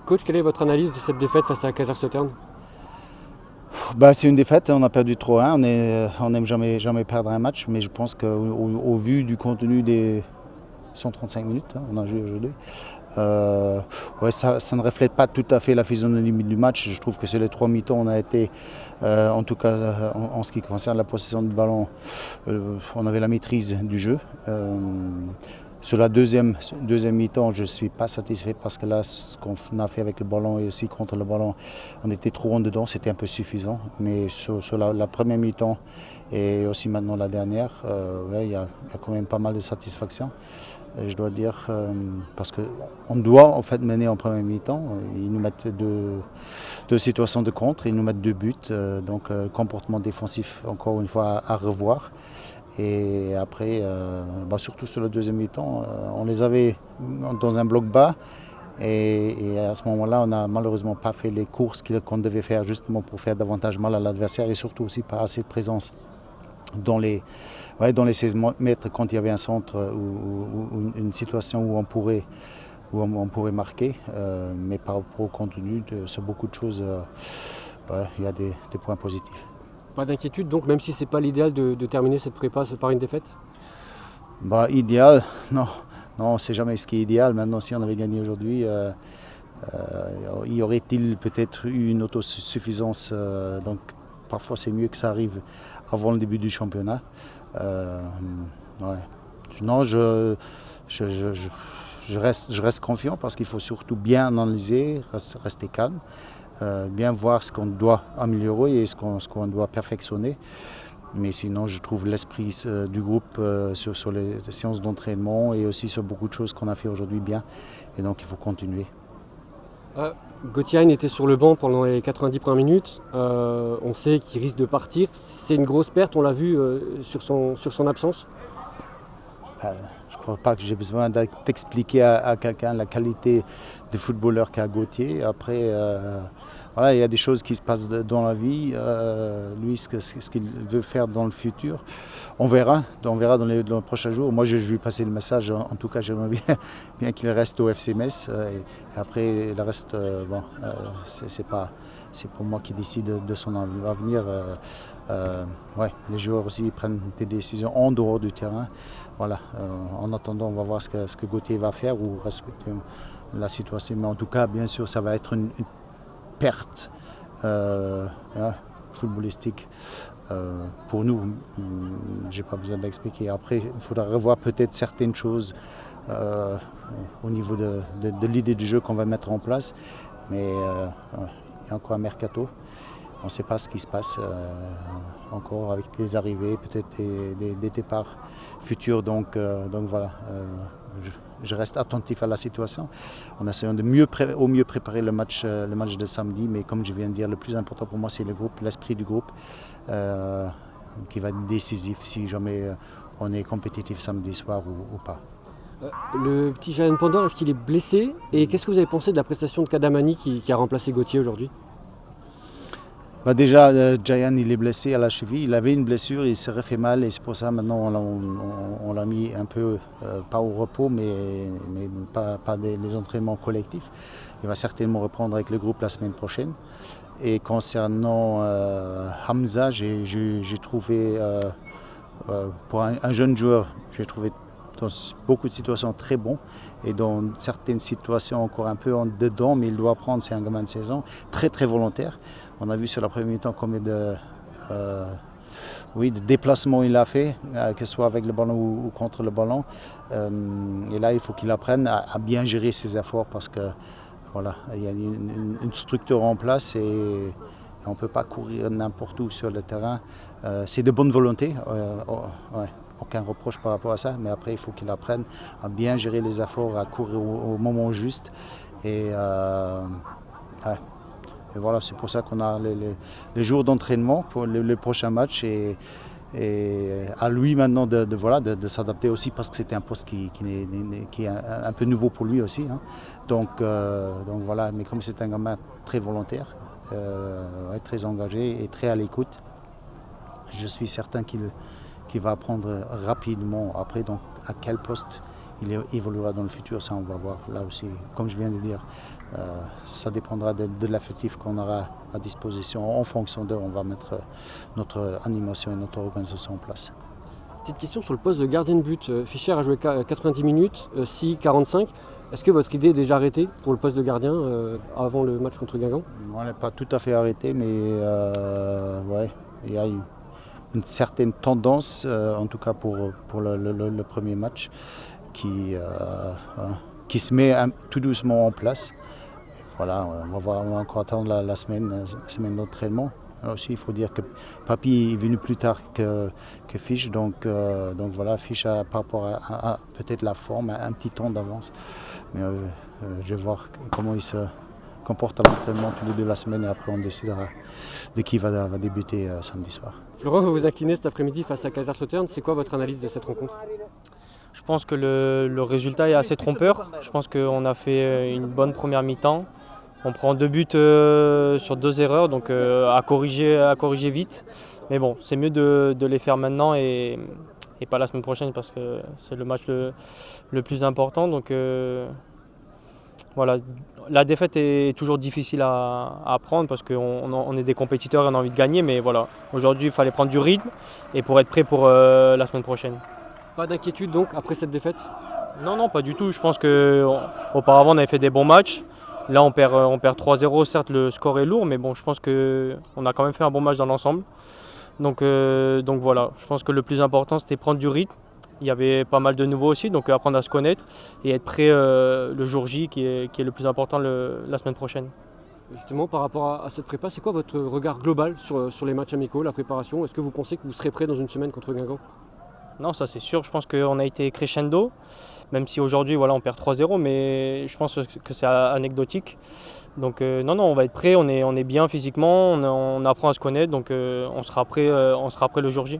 Coach, quelle est votre analyse de cette défaite face à Kaiserslautern? C'est une défaite, on a perdu 3-1, on n'aime jamais perdre un match, mais je pense qu'au vu du contenu des 135 minutes, on a joué aujourd'hui, ça ne reflète pas tout à fait la physionomie du match. Je trouve que sur les 3 mi-temps, on a été, en tout cas en ce qui concerne la possession du ballon, on avait la maîtrise du jeu. Sur la deuxième mi-temps, je ne suis pas satisfait parce que là, ce qu'on a fait avec le ballon et aussi contre le ballon, on était trop en dedans, c'était un peu suffisant. Mais sur la première mi-temps et aussi maintenant la dernière, il y a quand même pas mal de satisfaction. Je dois dire, parce qu'on doit en fait mener en première mi-temps. Ils nous mettent deux situations de contre, ils nous mettent 2 buts. Donc comportement défensif encore une fois à revoir. Et après, surtout sur le deuxième mi-temps, on les avait dans un bloc bas. Et à ce moment-là, on n'a malheureusement pas fait les courses qu'on devait faire justement pour faire davantage mal à l'adversaire et surtout aussi pas assez de présence dans les 16 mètres quand il y avait un centre ou une situation où on pourrait marquer. Mais par rapport au contenu, sur beaucoup de choses, il y a des points positifs. Pas d'inquiétude donc, même si c'est pas l'idéal de terminer cette prépa par une défaite? Idéal, non. Non, on ne sait jamais ce qui est idéal. Maintenant, si on avait gagné aujourd'hui, y aurait-il peut-être eu une autosuffisance. Donc parfois c'est mieux que ça arrive avant le début du championnat. Non, je reste confiant parce qu'il faut surtout bien analyser, rester calme. Bien voir ce qu'on doit améliorer et ce qu'on doit perfectionner. Mais sinon, je trouve l'esprit du groupe sur les séances d'entraînement et aussi sur beaucoup de choses qu'on a fait aujourd'hui bien. Et donc, il faut continuer. Gauthier était sur le banc pendant les 90 premières minutes. On sait qu'il risque de partir. C'est une grosse perte, on l'a vu sur son absence. Je ne crois pas que j'ai besoin d'expliquer à quelqu'un la qualité de footballeur qu'a Gauthier. Après, il y a des choses qui se passent dans la vie. Lui, ce qu'il veut faire dans le futur, on verra dans les prochains jours. Moi, je lui passer le message. En tout cas, j'aimerais bien qu'il reste au FC Metz. Et après, le reste, c'est pour moi qui décide de son avenir. Les joueurs aussi prennent des décisions en dehors du terrain. En attendant, on va voir ce que Gauthier va faire ou respecter la situation. Mais en tout cas, bien sûr, ça va être une perte footballistique pour nous. J'ai pas besoin d'expliquer. Après, il faudra revoir peut-être certaines choses au niveau de l'idée du jeu qu'on va mettre en place. Mais il y a encore un mercato. On ne sait pas ce qui se passe encore avec des arrivées, peut-être des départs futurs. Donc voilà, je reste attentif à la situation. On essaie de au mieux préparer le match de samedi. Mais comme je viens de dire, le plus important pour moi, c'est le groupe, l'esprit du groupe qui va être décisif si jamais on est compétitif samedi soir ou pas. Le petit Jayan Pandor, est-ce qu'il est blessé? Et qu'est-ce que vous avez pensé de la prestation de Kadamani qui a remplacé Gauthier aujourd'hui? Déjà, Jayan il est blessé à la cheville. Il avait une blessure, il s'est refait mal et c'est pour ça maintenant on l'a mis un peu, pas au repos, mais pas les entraînements collectifs. Il va certainement reprendre avec le groupe la semaine prochaine. Et concernant Hamza, j'ai trouvé, pour un jeune joueur, j'ai trouvé dans beaucoup de situations très bon et dans certaines situations encore un peu en dedans, mais il doit apprendre, c'est un gamin de 16 ans, très très volontaire. On a vu sur la première mi-temps combien de déplacements il a fait, que ce soit avec le ballon ou contre le ballon. Et là, il faut qu'il apprenne à bien gérer ses efforts parce que il y a une structure en place et on ne peut pas courir n'importe où sur le terrain. C'est de bonne volonté. Aucun reproche par rapport à ça, mais après il faut qu'il apprenne à bien gérer les efforts, à courir au moment juste. Et voilà, c'est pour ça qu'on a les jours d'entraînement pour le prochain match et à lui maintenant de s'adapter aussi parce que c'était un poste qui est un peu nouveau pour lui aussi. Donc voilà, mais comme c'est un gamin très volontaire, très engagé et très à l'écoute, je suis certain qu'il va apprendre rapidement. Après, donc, à quel poste il évoluera dans le futur, ça on va voir là aussi. Comme je viens de dire, Ça dépendra de l'effectif qu'on aura à disposition. En fonction d'eux, on va mettre notre animation et notre organisation en place. Petite question sur le poste de gardien de but. Fischer a joué 90 minutes, Si 45. Est-ce que votre idée est déjà arrêtée pour le poste de gardien avant le match contre Guingamp? On n'est pas tout à fait arrêté, mais ouais, il y a une certaine tendance, en tout cas pour le premier match, qui se met tout doucement en place. Voilà, on va encore attendre la semaine d'entraînement. Alors aussi, il faut dire que Papy est venu plus tard que Fisch, donc voilà, Fisch a par rapport à peut-être la forme, un petit temps d'avance. Mais je vais voir comment il se comporte à l'entraînement tous les deux la semaine et après on décidera de qui va débuter samedi soir. Florent, vous vous inclinez cet après-midi face à Kaiserslautern. C'est quoi votre analyse de cette rencontre? Je pense que le résultat est assez trompeur. Je pense qu'on a fait une bonne première mi-temps. On prend 2 buts sur 2 erreurs, donc à corriger vite. Mais bon, c'est mieux de les faire maintenant et pas la semaine prochaine parce que c'est le match le plus important. Donc voilà, la défaite est toujours difficile à prendre parce qu'on est des compétiteurs et on a envie de gagner. Mais voilà, aujourd'hui il fallait prendre du rythme et pour être prêt pour la semaine prochaine. Pas d'inquiétude donc après cette défaite? Non, pas du tout. Je pense qu'auparavant on avait fait des bons matchs. Là, on perd 3-0, certes le score est lourd, mais bon, je pense qu'on a quand même fait un bon match dans l'ensemble. Donc voilà, je pense que le plus important, c'était prendre du rythme. Il y avait pas mal de nouveaux aussi, donc apprendre à se connaître et être prêt le jour J, qui est le plus important la semaine prochaine. Justement, par rapport à cette prépa, c'est quoi votre regard global sur les matchs amicaux, la préparation? Est-ce que vous pensez que vous serez prêt dans une semaine contre Guingamp? Non, ça c'est sûr, je pense qu'on a été crescendo, même si aujourd'hui voilà, on perd 3-0, mais je pense que c'est anecdotique. Donc non, on va être prêt, on est bien physiquement, on apprend à se connaître, donc on sera prêt le jour J.